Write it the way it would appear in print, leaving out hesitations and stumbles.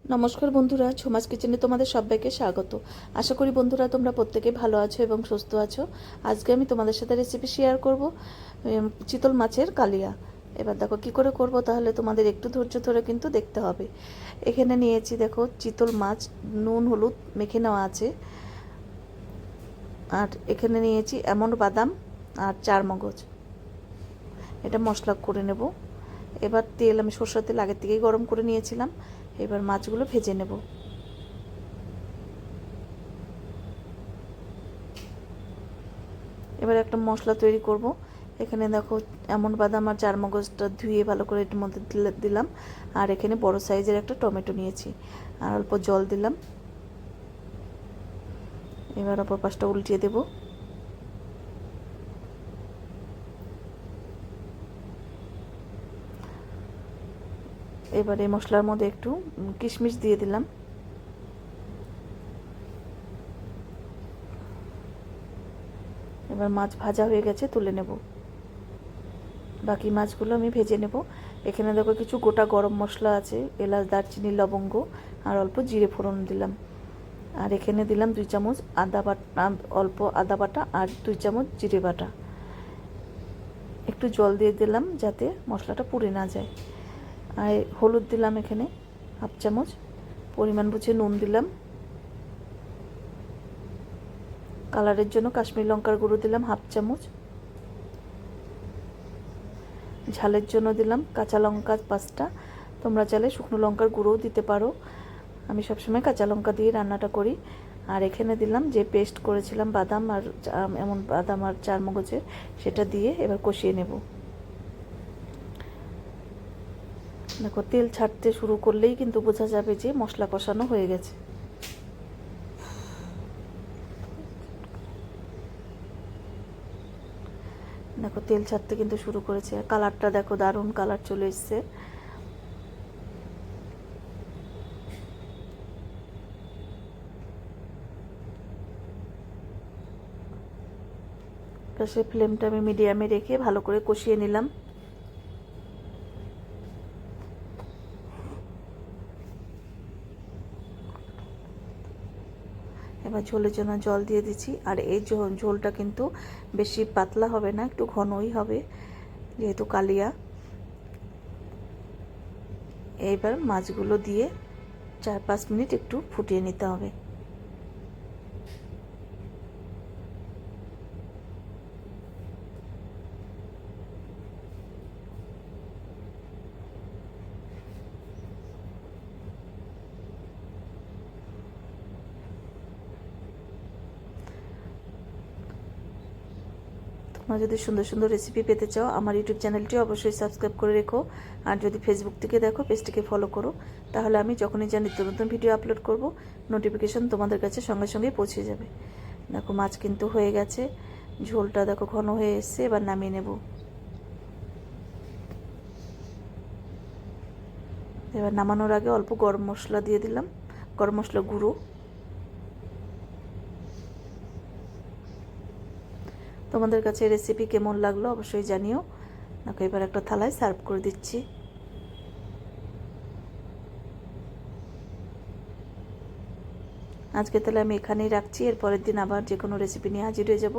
নমস্কার বন্ধুরা, ঝুমাস কিচেনে তোমাদের সবাইকে স্বাগত। আশা করি বন্ধুরা তোমরা প্রত্যেকে ভালো আছো এবং সুস্থ আছো। আজকে আমি তোমাদের সাথে রেসিপি শেয়ার করব চিতল মাছের কালিয়া। এবার দেখো কি করে করব, তাহলে তোমাদের একটু ধৈর্য ধরে কিন্তু দেখতে হবে। এখানে নিয়েছি দেখো চিতল মাছ, নুন হলুদ মেখে নেওয়া আছে। আর এখানে নিয়েছি এমন বাদাম আর চারমগজ। এটা মশলা করে নেব। এবার তেল আমি সরষের তেল আগের থেকেই গরম করে নিয়েছিলাম। এবার মাছগুলো ভেজে নেব। এবার একটা মশলা তৈরি করব। এখানে দেখো এমন বাদাম আর চারমগজটা ধুয়ে ভালো করে এর মধ্যে দিলাম। আর এখানে বড় সাইজের একটা টমেটো নিয়েছি আর অল্প জল দিলাম। এবার অপর পাশটা উল্টিয়ে দেব। এবার এই মশলার মধ্যে একটু কিশমিশ দিয়ে দিলাম। এবার মাছ ভাজা হয়ে গেছে, তুলে নেব। বাকি মাছগুলো আমি ভেজে নেব। এখানে দেখো কিছু গোটা গরম মশলা আছে, এলাচ দারচিনি লবঙ্গ আর অল্প জিরে ফোড়ন দিলাম। আর এখানে দিলাম 2 চামচ আদা বাটা, অল্প আদা বাটা আর 2 চামচ জিরে বাটা। একটু জল দিয়ে দিলাম যাতে মশলাটা পুড়ে না যায়। আর হলুদ দিলাম এখানে হাফ চামচ, পরিমাণ বুঝে নুন দিলাম। কালারের জন্য কাশ্মীরি লঙ্কার গুঁড়ো দিলাম হাফ চামচ। ঝালের জন্য দিলাম কাঁচা লঙ্কা 5টা। তোমরা চাইলে শুকনো লঙ্কার গুঁড়োও দিতে পারো। আমি সবসময় কাঁচা লঙ্কা দিয়ে রান্নাটা করি। আর এখানে দিলাম যে পেস্ট করেছিলাম বাদাম আর এমন বাদাম আর চারমগজের, সেটা দিয়ে এবার কষিয়ে নেব। দেখো তেল ছাড়তে শুরু করলেই কিন্তু বোঝা যাবে যে মশলা কষানো হয়ে গেছে। দেখো তেল ছাড়তে কিন্তু শুরু করেছে। আর কালারটা দেখো দারুণ কালার চলে এসছে। গ্যাসের ফ্লেমটা আমি মিডিয়ামে রেখে ভালো করে কষিয়ে নিলাম। এবার ঝোলের জন্য জল দিয়ে দিচ্ছি। আর এই ঝোলটা কিন্তু বেশি পাতলা হবে না, একটু ঘনই হবে যেহেতু কালিয়া। এইবার মাছগুলো দিয়ে 4-5 মিনিট একটু ফুটিয়ে নিতে হবে। তোমরা যদি সুন্দর সুন্দর রেসিপি পেতে চাও আমার ইউটিউব চ্যানেলটি অবশ্যই সাবস্ক্রাইব করে রেখো। আর যদি ফেসবুক থেকে দেখো পেজটিকে ফলো করো, তাহলে আমি যখনই যা নিত্য নতুন ভিডিও আপলোড করব নোটিফিকেশন তোমাদের কাছে সঙ্গে সঙ্গে পৌঁছে যাবে। দেখো মাছ কিন্তু হয়ে গেছে, ঝোলটা দেখো ঘন হয়ে এসছে। এবার নামিয়ে নেব। এবার নামানোর আগে অল্প গরম মশলা দিয়ে দিলাম, গরম মশলা গুঁড়ো। তোমাদের কাছে রেসিপি কেমন লাগলো অবশ্যই জানিও। দেখো এবার একটা থালায় সার্ভ করে দিচ্ছি। আজকে তাহলে আমি এখানেই রাখছি। এর পরের দিন আবার যে কোনো রেসিপি নিয়ে হাজির হয়ে যাব।